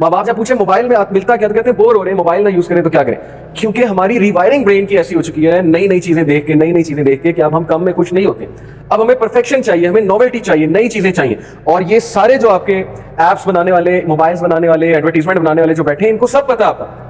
माँ बाप जब पूछे मोबाइल में आप मिलता क्या, तो कहते हैं बोर हो रहे हैं, मोबाइल ना यूज करें तो क्या करें। क्योंकि हमारी रिवायरिंग ब्रेन की ऐसी हो चुकी है, नई नई चीजें देख के, नई नई चीजें देख के, कि अब हम कम में खुश नहीं होते। अब हमें परफेक्शन चाहिए, हमें नोवेल्टी चाहिए, नई चीजें चाहिए। और ये सारे जो आपके एप्स बनाने वाले, मोबाइल्स बनाने वाले, एडवर्टीजमेंट बनाने वाले जो बैठे हैं, इनको सब पता है आपका।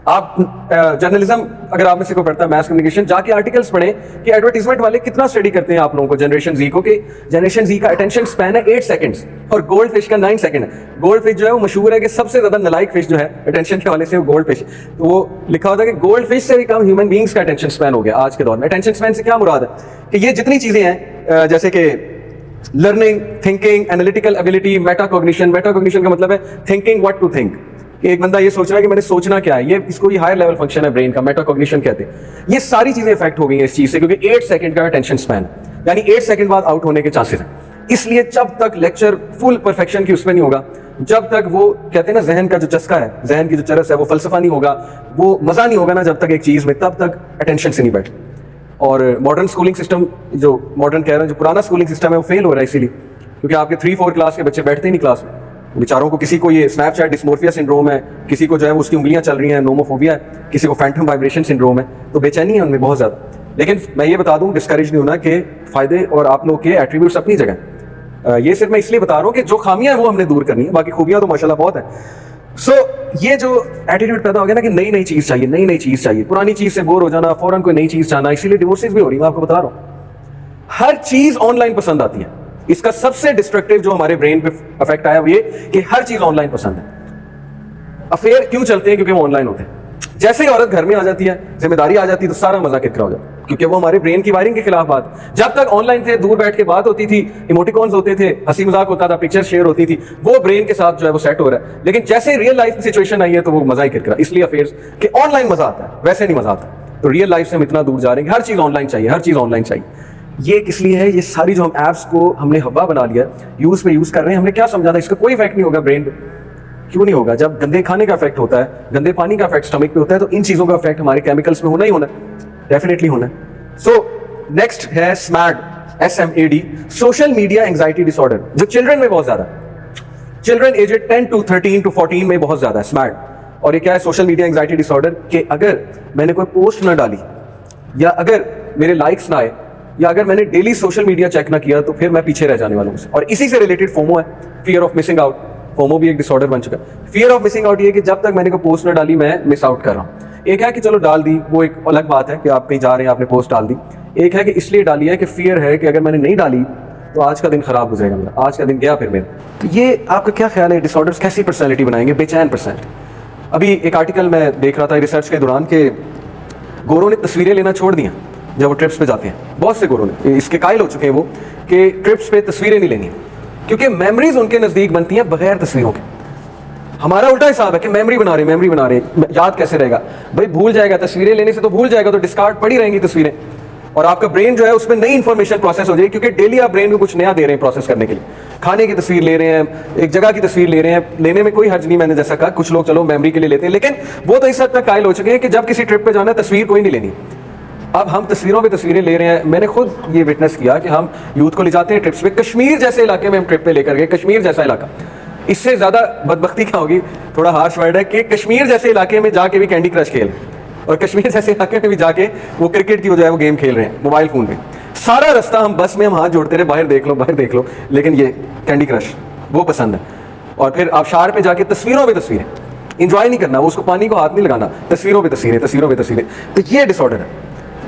आप जर्नलिज्म अगर आप में से कोई पढ़ता है, मैस कम्युनिकेशन, जाके आर्टिकल्स पढ़ें कि एडवर्टीजमेंट वाले कितना स्टडी करते हैं आप लोगों को, जनरेशन जी को, कि जनरेशन जी का अटेंशन स्पैन है 8 सेकंड्स और गोल्ड फिश का 9 सेकंड है। गोल्ड फिश जो है वो मशहूर है कि सबसे ज्यादा नलायक फिश जो है अटेंशन के हवाले से, वो गोल्ड फिश। तो वो लिखा होता है कि गोल्ड फिश से भी कम ह्यूमन बींग्स का अटेंशन स्पैन हो गया आज के दौर में। अटेंशन स्पैन से क्या मुराद है कि ये जितनी चीजें हैं, जैसे कि learning, thinking, analytical ability, metacognition. Metacognition का मतलब है थिंकिंग व्हाट टू थिंक, कि एक बंदा ये सोच रहा है कि मैंने सोचना क्या है, ये इसको ये हायर लेवल फंक्शन है ब्रेन का, मेटाकॉग्निशन कहते हैं। ये सारी चीजें इफेक्ट हो गई हैं इस चीज से, क्योंकि 8 सेकंड का अटेंशन स्पैन, यानी 8 सेकंड बाद आउट होने के चांसेस हैं। इसलिए जब तक लेक्चर फुल परफेक्शन की उसमें नहीं होगा, जब तक वो कहते हैं ना जहन का जो चस्का है, जहन की जो चरस है, वो फलसफा नहीं होगा, वो मजा नहीं होगा ना जब तक एक चीज में, तब तक अटेंशन से नहीं बैठ। और मॉडर्न स्कूलिंग सिस्टम, जो मॉडर्न कह रहे हैं, जो पुराना स्कूलिंग सिस्टम है, वो फेल हो रहा है इसीलिए, क्योंकि आपके 3-4 क्लास के बच्चे बैठते ही नहीं क्लास में। बेचारों को, किसी को ये स्नैपचैट डिस्मोर्फिया सिंड्रोम है, किसी को जो है उसकी उंगलियां चल रही हैं, नोमोफोबिया है, किसी को फैंटम वाइब्रेशन सिंड्रोम है, तो बेचैनी है उनमें बहुत ज्यादा। लेकिन मैं ये बता दूं, डिस्करेज नहीं होना, कि फायदे और आप लोग के एट्रीब्यूट्स अपनी जगह। ये सिर्फ मैं इसलिए बता रहा हूँ कि जो खामियां हैं वो हमने दूर करनी है, बाकी खूबियां तो माशाल्लाह बहुत है। सो ये जो एटीट्यूड पैदा हो गया ना कि नई नई चीज चाहिए, नई नई चीज चाहिए, पुरानी चीज से बोर हो जाना, फौरन कोई नई चीज चाहना, इसीलिए डिवोर्सेस भी हो रही है। मैं आपको बता रहा हूँ, हर चीज ऑनलाइन पसंद आती है। इसका सबसे डिस्ट्रक्टिव जो हमारे ब्रेन पे इफेक्ट आया वो ये कि हर चीज ऑनलाइन पसंद है। अफेयर क्यों चलते हैं? क्योंकि वो ऑनलाइन होते हैं। जैसे ही औरत घर में आ जाती है, जिम्मेदारी आ जाती है, तो सारा मजा किरकिरा हो जाता है, क्योंकि वो हमारे ब्रेन की वायरिंग के खिलाफ बात। जब तक ऑनलाइन थे, दूर बैठ के बात होती थी, इमोटिकॉन्स होते थे, हंसी मजाक होता था, पिक्चर शेयर होती थी, वो ब्रेन के साथ जो है वो सेट हो रहा है। लेकिन जैसे रियल लाइफ की सिचुएशन आई है, तो वो मजा ही किरकिरा। इसलिए अफेयर्स कि ऑनलाइन मजा आता है, वैसे नहीं मजा आता। तो रियल लाइफ से हम इतना दूर जा रहे हैं, हर चीज ऑनलाइन चाहिए, हर चीज ऑनलाइन चाहिए। ये किस लिए है? ये सारी जो हम ऐप्स को हमने हवा बना लिया, यूज कर रहे हैं, हमने क्या समझा था इसका कोई इफेक्ट नहीं होगा ब्रेन पे। क्यों नहीं होगा? जब गंदे खाने का इफेक्ट होता है, गंदे पानी का इफेक्ट स्टमक पे होता है, तो इन चीजों का इफेक्ट हमारे केमिकल्स में होना ही होना है, डेफिनेटली होना है। सो नेक्स्ट है SMAD, SMAD, social media anxiety disorder, जो चिल्ड्रन में बहुत ज्यादा, चिल्ड्रन एजेड 10 to 13 to 14 में बहुत ज्यादा है SMAD। और ये क्या है? सोशल मीडिया एंजाइटी डिसऑर्डर, कि अगर मैंने कोई पोस्ट ना डाली, या अगर मेरे लाइक्स ना आए, या अगर मैंने डेली सोशल मीडिया चेक ना किया, तो फिर मैं पीछे रह जाने वाला हूं। और इसी से रिलेटेड फोमो है, fear of missing out. FOMO भी एक डिसऑर्डर बन चुका है। फियर ऑफ मिसिंग आउट ये कि जब तक मैंने कोई पोस्ट ना डाली, मैं मिस आउट कर रहा हूं। एक है कि चलो डाल दी, वो एक अलग बात है कि आप कहीं जा रहे हैं, आपने पोस्ट डाल दी। एक है कि इसलिए डाली है कि फियर है कि अगर मैंने नहीं डाली तो आज का दिन खराब गुजरेगा मेरा, आज का दिन गया फिर मेरा। तो ये आपका क्या ख्याल है, डिसऑर्डर्स कैसी पर्सनैलिटी बनाएंगे? बेचैन पर्सनैलिटी। अभी एक आर्टिकल मैं देख रहा था रिसर्च के दौरान कि गोरों ने तस्वीरें लेना छोड़ दिया जब वो ट्रिप्स पे जाते हैं। बहुत से गोरों ने इसके कायल हो चुके हैं वो, कि ट्रिप्स पे तस्वीरें नहीं लेनी, क्योंकि मेमोरीज उनके नजदीक बनती हैं बगैर तस्वीरों के। हमारा उल्टा हिसाब है कि मेमोरी बना रहे, याद कैसे रहेगा भाई? भूल जाएगा, तस्वीरें लेने से तो भूल जाएगा, तो डिस्कार्ड पड़ी रहेंगी तस्वीरें, और आपका ब्रेन जो है उसमें नई इंफॉर्मेशन प्रोसेस हो जाएगी, क्योंकि डेली आप ब्रेन को कुछ नया दे रहे हैं प्रोसेस करने के लिए। खाने की तस्वीर ले रहे हैं, एक जगह की तस्वीर ले रहे हैं, लेने में कोई हर्ज नहीं, मैंने जैसा कहा कुछ लोग चलो मेमोरी के लिए लेते हैं, लेकिन वो तो इस हद तक कायल हो चुके हैं कि जब किसी ट्रिप पे जाना है तस्वीर कोई नहीं लेनी। अब हम तस्वीरों पे तस्वीरें ले रहे हैं। मैंने खुद ये विटनेस किया कि हम यूथ को ले जाते हैं ट्रिप्स पे, कश्मीर जैसे इलाके में हम ट्रिप पे लेकर गए, कश्मीर जैसा इलाका। इससे ज्यादा बदबख्ती क्या होगी, थोड़ा हार्श वर्ड है, कि कश्मीर जैसे इलाके में जाके भी कैंडी क्रश खेल, और कश्मीर जैसे इलाके में भी जाके वो क्रिकेट की वजह वो गेम खेल रहे हैं मोबाइल फोन पे। सारा रास्ता हम बस में हम हाथ जोड़ते रहे, बाहर देख लो बाहर देख लो, लेकिन ये कैंडी क्रश वो पसंद है। और फिर आबशार पे जाके तस्वीरों पे तस्वीरें, इंजॉय नहीं करना, उसको पानी को हाथ नहीं लगाना, तस्वीरों पे तस्वीरें, तस्वीरों पे तस्वीरें। तो ये डिसऑर्डर है,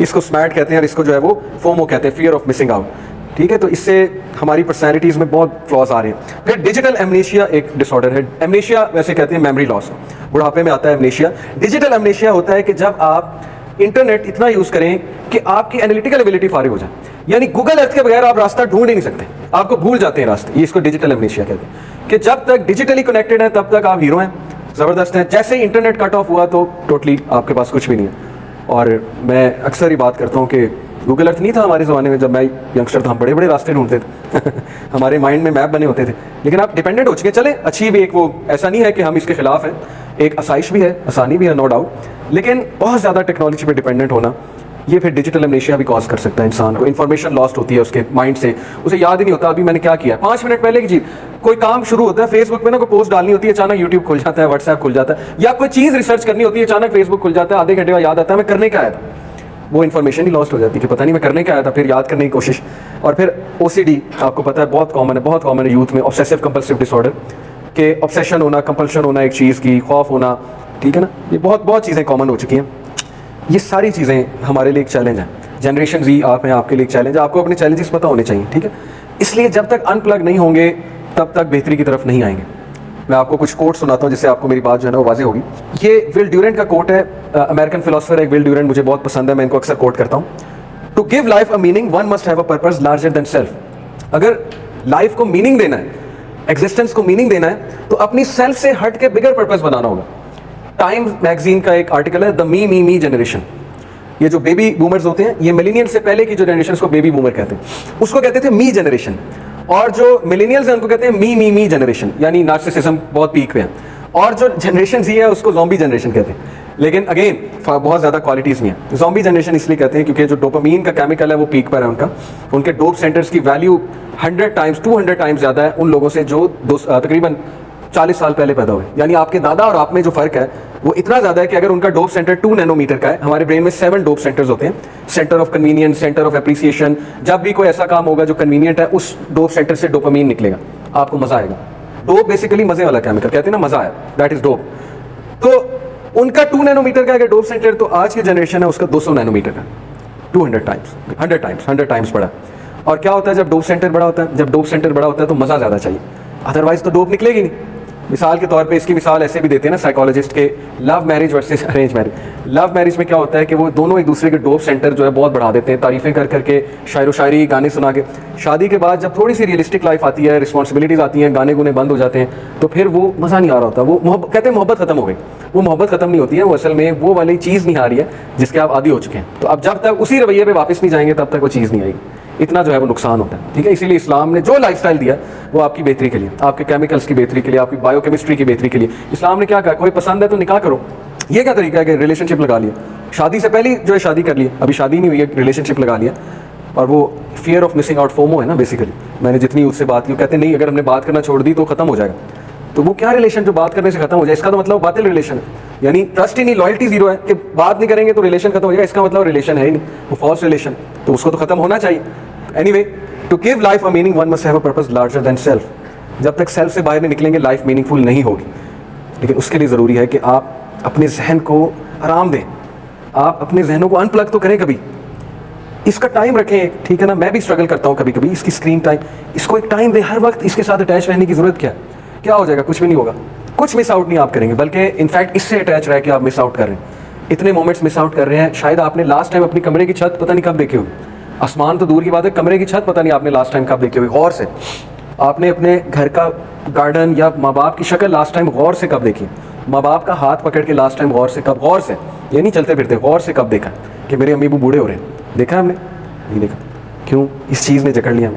इसको स्मैट कहते हैं, और इसको जो है वो फोमो कहते हैं, फियर ऑफ मिसिंग आउट। ठीक है, तो इससे हमारी पर्सनैलिटीज में बहुत फ्लॉज आ रहे हैं। फिर डिजिटल एमनेशिया एक डिसऑर्डर है। एमनेशिया वैसे कहते हैं मेमोरी लॉस, बुढ़ापे में आता है एमनेशिया। डिजिटल एमनेशिया होता है कि जब आप इंटरनेट इतना यूज करें कि आपकी एनालिटिकल एबिलिटी फारिग हो जाए, यानी गूगल अर्थ के बगैर आप रास्ता ढूंढ ही नहीं सकते, आपको भूल जाते हैं रास्ते। ये इसको डिजिटल एमनेशिया कहते हैं, कि जब तक डिजिटली कनेक्टेड है तब तक आप हीरो हैं, जबरदस्त हैं। जैसे ही इंटरनेट कट ऑफ हुआ तो टोटली आपके पास कुछ भी नहीं है। और मैं अक्सर ही बात करता हूँ कि गूगल अर्थ नहीं था हमारे ज़माने में, जब मैं यंगस्टर था, हम बड़े बड़े रास्ते ढूंढते थे हमारे माइंड में मैप बने होते थे। लेकिन आप डिपेंडेंट हो चुके। चले अच्छी भी एक वो, ऐसा नहीं है कि हम इसके खिलाफ हैं, एक आसाइश भी है, आसानी भी है, नो डाउट, लेकिन बहुत ज़्यादा टेक्नोलॉजी पे डिपेंडेंट होना ये फिर डिजिटल एमनेशिया भी कॉज कर सकता है इंसान को। इन्फॉर्मेशन लॉस्ट होती है उसके माइंड से, उसे याद ही नहीं होता अभी मैंने क्या किया। 5 मिनट पहले की चीज, कोई काम शुरू होता है फेसबुक पे ना, कोई पोस्ट डालनी होती है, अचानक यूट्यूब खुल जाता है, व्हाट्सएप खुल जाता है, या कोई चीज रिसर्च करनी होती है, अचानक फेसबुक खुल जाता है, आधे घंटे बाद याद आता है मैं करने क्या आया था। वो इन्फॉर्मेशन ही लॉस्ट हो जाती है कि पता नहीं मैं करने क्या आया था, फिर याद करने की कोशिश। और फिर OCD आपको पता है बहुत कॉमन है यूथ में, ऑब्सेसिव कंपल्सिव डिसऑर्डर, के ऑब्सेशन होना, कंपल्शन होना एक चीज़ की, खौफ होना, ठीक है ना, ये बहुत चीज़ें कॉमन हो चुकी हैं। ये सारी चीज़ें हमारे लिए एक चैलेंज है। जनरेशन Z आप हैं, आपके लिए एक चैलेंज है, आपको अपने चैलेंजेस पता होने चाहिए, ठीक है। इसलिए जब तक अनप्लग नहीं होंगे तब तक बेहतरी की तरफ नहीं आएंगे। मैं आपको कुछ कोट सुनाता हूँ जिससे आपको मेरी बात जो है ना वो वाज़ेह होगी। ये विल ड्यूरेंट का कोट है, अमेरिकन फिलोसफर है विल ड्यूरेंट, मुझे बहुत पसंद है, मैं इनको अक्सर कोट करता हूँ। To give life a meaning one must have a purpose larger than self. अगर लाइफ को मीनिंग देना है, एग्जिस्टेंस को मीनिंग देना है, तो अपनी सेल्फ से हट के बिगर पर्पस बनाना होगा। टाइम मैगजीन का एक आर्टिकल है, द मी जनरेशन। ये जो बेबी बूमर्स होते हैं, ये मिलेनियल से पहले की जो जनरेशन को बेबी बूमर कहते हैं, उसको कहते थे मी जनरेशन। और जो मिलेनियल्स हैं उनको कहते हैं मी जनरेशन, यानी नार्सिसिज्म बहुत पीक पे है। और जो जनरेशन Z है उसको ज़ॉम्बी जनरेशन कहते हैं। लेकिन अगेन बहुत ज़्यादा क्वालिटीज़ नहीं है। ज़ॉम्बी जनरेशन इसलिए कहते हैं क्योंकि जो डोपामीन का केमिकल है वो पीक पर है उनका, उनके डोप सेंटर्स की वैल्यू 100 टाइम्स 200 टाइम्स ज़्यादा है उन लोगों से जो तकरीबन 40 साल पहले पैदा हुए। यानी आपके दादा और आप में जो फ़र्क है वो इतना ज़्यादा है कि अगर उनका डोप सेंटर 2 नैनोमीटर का है, हमारे ब्रेन में 7 डोप सेंटर्स होते हैं, centre of convenience, centre of appreciation. जब भी कोई ऐसा काम होगा जो कन्वीनियंट है, उस डोप सेंटर से डोपामीन निकलेगा, आपको मज़ा आएगा। डोप बेसिकली मज़े वाला केमिकल, कहते हैं ना मज़ा आया, दैट इज़ डोप। तो उनका 2 नैनोमीटर का अगर डोप सेंटर, तो आज की जनरेशन है उसका 200 नैनोमीटर का, 200 टाइम्स 100 टाइम्स बड़ा। और क्या होता है जब डोप सेंटर बड़ा होता है, जब डोप सेंटर बड़ा होता है तो मज़ा ज़्यादा चाहिए, अदरवाइज तो डोप निकलेगी नहीं। मिसाल के तौर पे इसकी मिसाल ऐसे भी देते हैं ना साइकोलॉजिस्ट के, love marriage versus arrange marriage. Love marriage में क्या होता है कि वो दोनों एक दूसरे के डोप सेंटर जो है बहुत बढ़ा देते हैं, तारीफ़ें कर करके, शायरो शायरी, गाने सुना के। शादी के बाद जब थोड़ी सी रियलिस्टिक लाइफ आती है, रिस्पॉन्सिबिलिटीज़ आती हैं, गाने गुने बंद हो जाते हैं, तो फिर वो मज़ा नहीं आ रहा होता। वो कहते हैं मोहब्बत खत्म हो गई। वो मोहब्बत खत्म नहीं होती है, वो असल में वो वाली चीज़ नहीं आ रही है जिसके आप आदी हो चुके हैं। तो अब जब तक उसी रवैये पे वापस नहीं जाएंगे तब तक वो चीज़ नहीं आएगी। इतना जो है वो नुकसान होता है, ठीक है। इसीलिए इस्लाम ने जो लाइफस्टाइल दिया वो आपकी बेहतरी के लिए, आपके केमिकल्स की बेहतरी के लिए, आपकी बायोकेमिस्ट्री की बेहतरी के लिए। इस्लाम ने क्या कहा, कोई पसंद है तो निकाह करो। ये क्या तरीका है कि रिलेशनशिप लगा लिया, शादी से पहले जो है शादी कर लिया, अभी शादी नहीं हुई है, रिलेशनशिप लगा लिया। और वो fear of missing out, FOMO है ना बेसिकली। मैंने जितनी उससे बात की, कहते नहीं अगर हमने बात करना छोड़ दी तो खत्म हो जाएगा। तो वो क्या रिलेशन जो बात करने से खत्म हो जाए, इसका तो मतलब बातिल रिलेशन है, यानी ट्रस्ट ही नहीं, लॉयल्टी जीरो है कि बात नहीं करेंगे तो रिलेशन खत्म हो जाएगा। इसका मतलब रिलेशन है ही नहीं, वो फॉल्स रिलेशन, तो उसको तो खत्म होना चाहिए। Anyway, to give life a meaning one must have a purpose larger than self. जब तक सेल्फ से बाहर नहीं निकलेंगे लाइफ मीनिंगफुल नहीं होगी। लेकिन उसके लिए ज़रूरी है कि आप अपने जहन को आराम दें, आप अपने जहनों को अनप्लग तो करें कभी, इसका टाइम रखें, ठीक है ना। मैं भी स्ट्रगल करता हूँ कभी कभी, इसकी स्क्रीन टाइम, इसको एक टाइम दे, हर वक्त इसके साथ अटैच रहने की ज़रूरत क्या हो जाएगा, कुछ भी नहीं होगा, कुछ मिस आउट नहीं आप करेंगे, बल्कि इनफैक्ट इससे अटैच रह के आप मिस आउट कर रहे हैं। इतने मोमेंट्स मिस आउट कर रहे हैं, शायद आपने लास्ट टाइम अपनी कमरे की छत पता नहीं कब देखी होगी, आसमान तो दूर की बात है, कमरे की छत पता नहीं आपने लास्ट टाइम कब देखी होगी। गौर से आपने अपने घर का गार्डन या माँ बाप की शक्ल लास्ट टाइम गौर से कब देखी, माँ बाप का हाथ पकड़ के लास्ट टाइम गौर से कब, गौर से, ये नहीं चलते फिरते, गौर से कब देखा कि मेरे अम्मी अबू बूढ़े हो रहे हैं, देखा हमने नहीं देखा। क्यों? इस चीज़ ने जकड़ लिया।